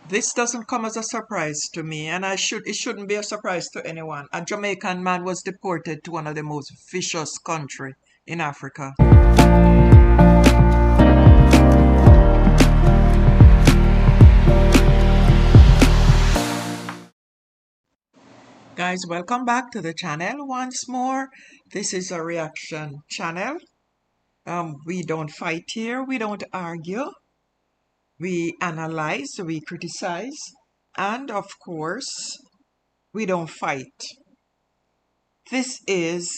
This doesn't come as a surprise to me, and it shouldn't be a surprise to anyone. A Jamaican man was deported to one of the most vicious country in Africa. Guys, welcome back to the channel once more. This is a reaction channel. We don't fight here, we don't argue. We analyze, we criticize, and of course, we don't fight. This is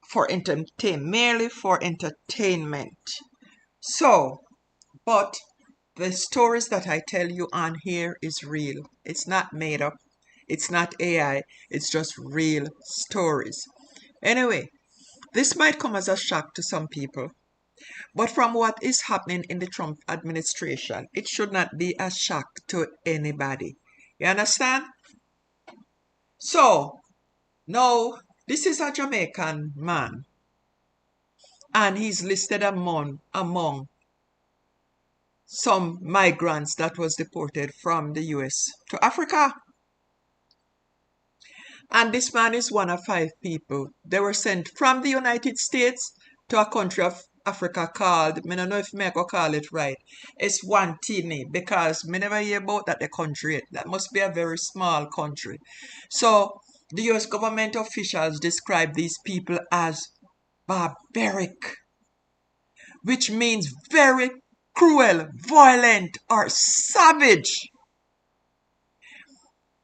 for merely for entertainment. So, but the stories that I tell you on here is real. It's not made up. It's not AI. It's just real stories. Anyway, this might come as a shock to some people, but from what is happening in the Trump administration, it should not be a shock to anybody. You understand? So, now, this is a Jamaican man, and he's listed among some migrants that was deported from the US to Africa. And this man is one of 5 people. They were sent from the United States to a country of Africa called, I don't know if I can call it right, Eswatini, because I never hear about that the country. That must be a very small country. So the US government officials describe these people as barbaric, which means very cruel, violent, or savage.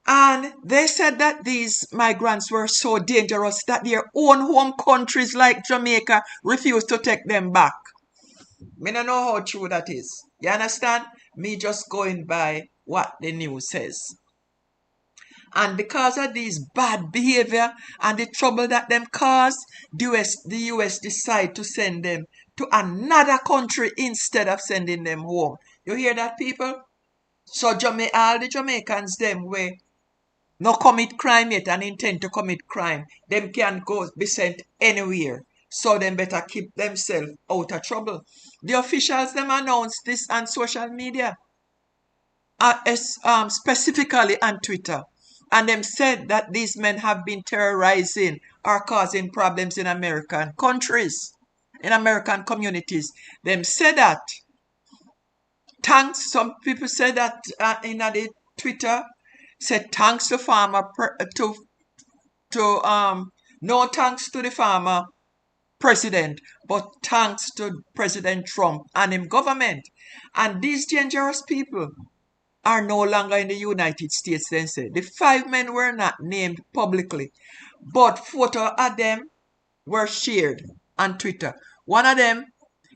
And they said that these migrants were so dangerous that their own home countries like Jamaica refused to take them back. Me don't know how true that is. You understand? Me just going by what the news says. And because of these bad behavior and the trouble that them cause, the US decide to send them to another country instead of sending them home. You hear that, people? So all the Jamaicans them way no commit crime yet and intend to commit crime, them can go be sent anywhere. So them better keep themselves out of trouble. The officials them announced this on social media, specifically on Twitter. And them said that these men have been terrorizing or causing problems in American countries, in American communities. Them said that. Thanks, some people said that in the Twitter, said thanks to farmer no thanks to the farmer president, but thanks to President Trump and him government. And these dangerous people are no longer in the United States, then say. The 5 men were not named publicly, but photo of them were shared on Twitter. One of them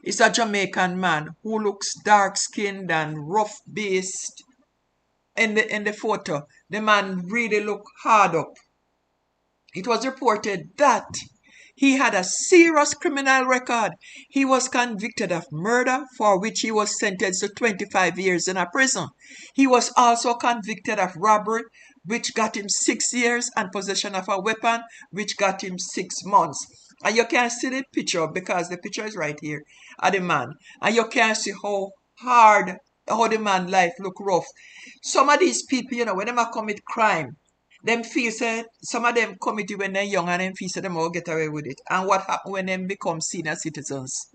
is a Jamaican man who looks dark-skinned and rough-based. In the photo, the man really looked hard up. It was reported that he had a serious criminal record. He was convicted of murder, for which he was sentenced to 25 years in a prison. He was also convicted of robbery, which got him 6 years, and possession of a weapon, which got him 6 months. And you can see the picture, because the picture is right here of the man. And you can see how the man life look rough. Some of these people, when they commit crime, them feel say some of them commit it when they're young and them feel say them all get away with it. And what happen when them become senior citizens?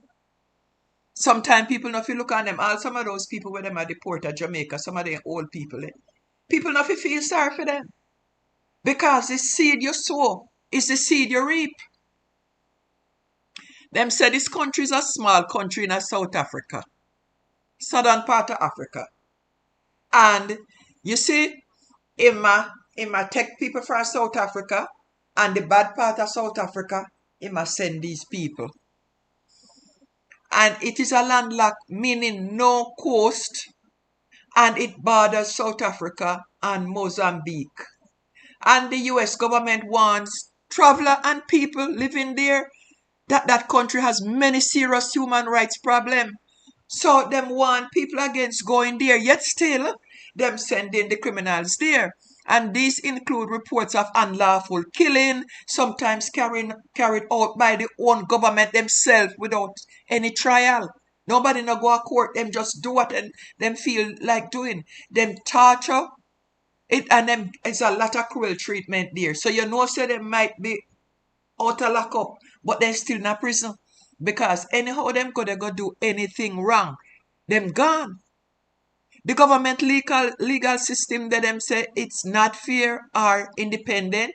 Sometimes people not feel look at them, all some of those people when them are deported Jamaica, some of them old people, people not feel sorry for them. Because the seed you sow is the seed you reap. Them say this country is a small country in South Africa, southern part of Africa. And you see, it might take people from South Africa, and the bad part of South Africa, it must send these people. And it is a landlocked, meaning no coast, and it borders South Africa and Mozambique. And the US government wants traveler and people living there, that country has many serious human rights problems. So them want people against going there, yet still them sending the criminals there. And these include reports of unlawful killing, sometimes carried out by the own government themselves without any trial. Nobody no go to court. Them just do what them feel like doing. Them torture it, and them it's a lot of cruel treatment there. So you know, say they might be out of lockup, but they're still in a prison because anyhow them could go do anything wrong. Them gone. The government legal system that them say it's not fair or independent,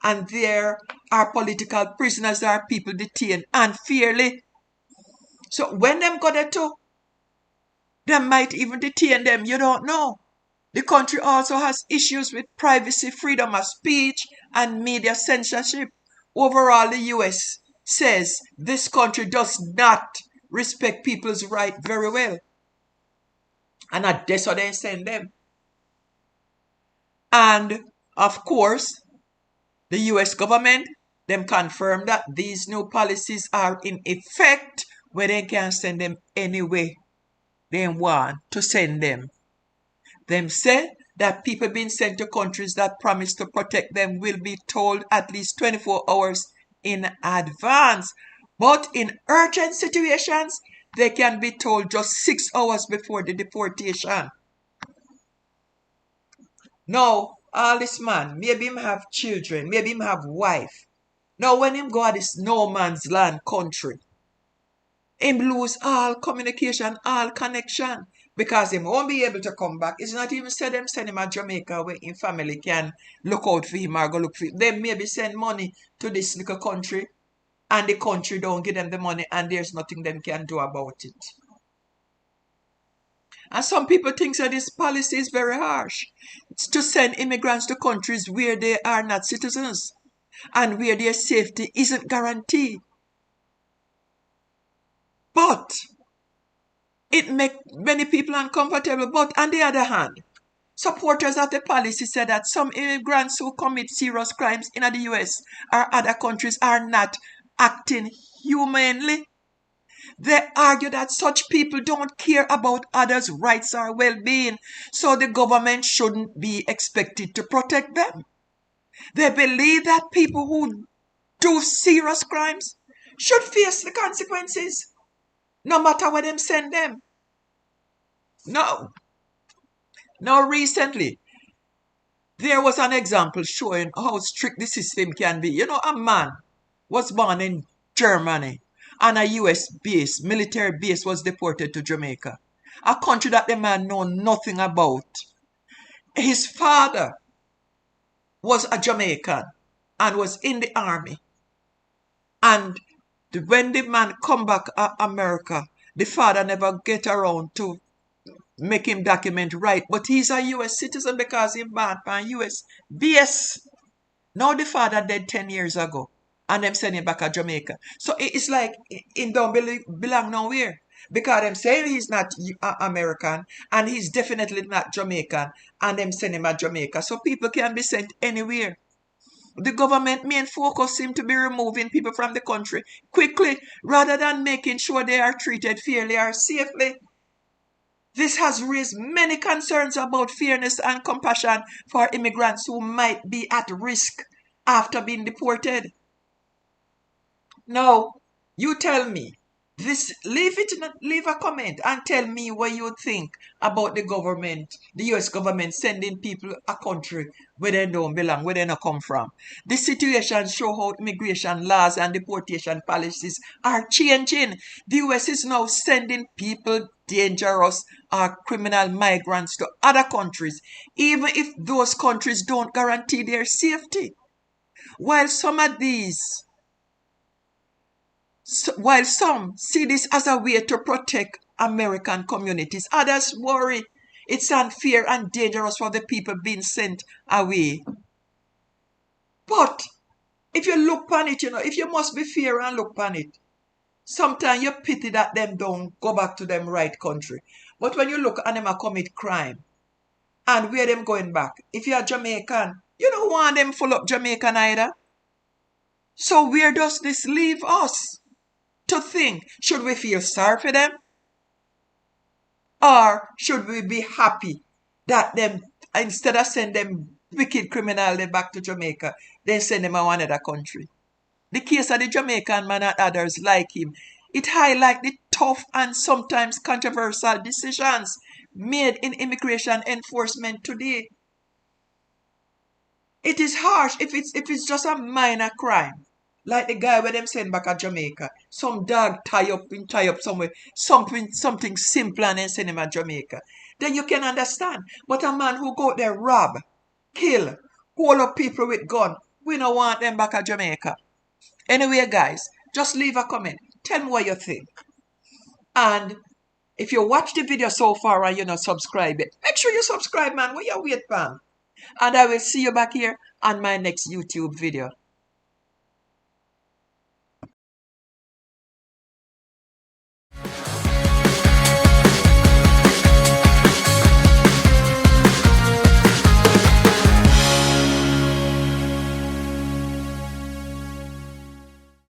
and there are political prisoners, there are people detained unfairly. So when them go there too, they might even detain them. You don't know. The country also has issues with privacy, freedom of speech, and media censorship. Overall, the US says this country does not respect people's rights very well. And that's what they send them. And of course, the US government, them confirm that these new policies are in effect where they can send them anyway they want to send them. Them say that people being sent to countries that promise to protect them will be told at least 24 hours in advance. But in urgent situations, they can be told just 6 hours before the deportation. Now, all this man, maybe him have children, maybe him have wife. Now, when him go to this no man's land country, him lose all communication, all connection, because him won't be able to come back. It's not even said them send him to Jamaica where his family can look out for him or go look for him. They maybe send money to this little country, and the country don't give them the money, and there's nothing them can do about it. And some people think that this policy is very harsh. It's to send immigrants to countries where they are not citizens and where their safety isn't guaranteed. But it makes many people uncomfortable. But on the other hand, supporters of the policy said that some immigrants who commit serious crimes in the US or other countries are not acting humanely. They argue that such people don't care about others' rights or well-being, so the government shouldn't be expected to protect them. They believe that people who do serious crimes should face the consequences, no matter where them send them. No. Now, recently, there was an example showing how strict the system can be. You know, a man was born in Germany, and a US base, military base, was deported to Jamaica, a country that the man know nothing about. His father was a Jamaican and was in the army. And when the man come back to America, the father never get around to make him document right. But he's a US citizen because he born from US base. Now the father dead 10 years ago, and them send him back to Jamaica. So it's like he don't belong nowhere. Because them say he's not American, and he's definitely not Jamaican, and them send him to Jamaica. So people can be sent anywhere. The government main focus seems to be removing people from the country quickly, rather than making sure they are treated fairly or safely. This has raised many concerns about fairness and compassion for immigrants who might be at risk after being deported. Now, you tell me, leave a comment and tell me what you think about the government, the US government sending people a country where they don't belong, where they not come from. The situation show how immigration laws and deportation policies are changing. The US is now sending people, dangerous or criminal migrants, to other countries, even if those countries don't guarantee their safety. While some see this as a way to protect American communities, others worry it's unfair and dangerous for the people being sent away. But if you look upon it, if you must be fair and look upon it, sometimes you pity that them don't go back to them right country. But when you look at them commit crime, and where them going back, if you're Jamaican, you don't want them full up Jamaican either. So where does this leave us? To think, should we feel sorry for them? Or should we be happy that them, instead of send them wicked criminals back to Jamaica, they send them to another country? The case of the Jamaican man and others like him It highlights the tough and sometimes controversial decisions made in immigration enforcement today. It is harsh if it's just a minor crime. Like the guy where them send back at Jamaica. Some dog tie up somewhere, something simple and then send him at Jamaica. Then you can understand. But a man who go there rob, kill, hold up people with gun, we don't want them back at Jamaica. Anyway, guys, just leave a comment. Tell me what you think. And if you watch the video so far and you're not subscribed, make sure you subscribe, man. What you wait for? And I will see you back here on my next YouTube video.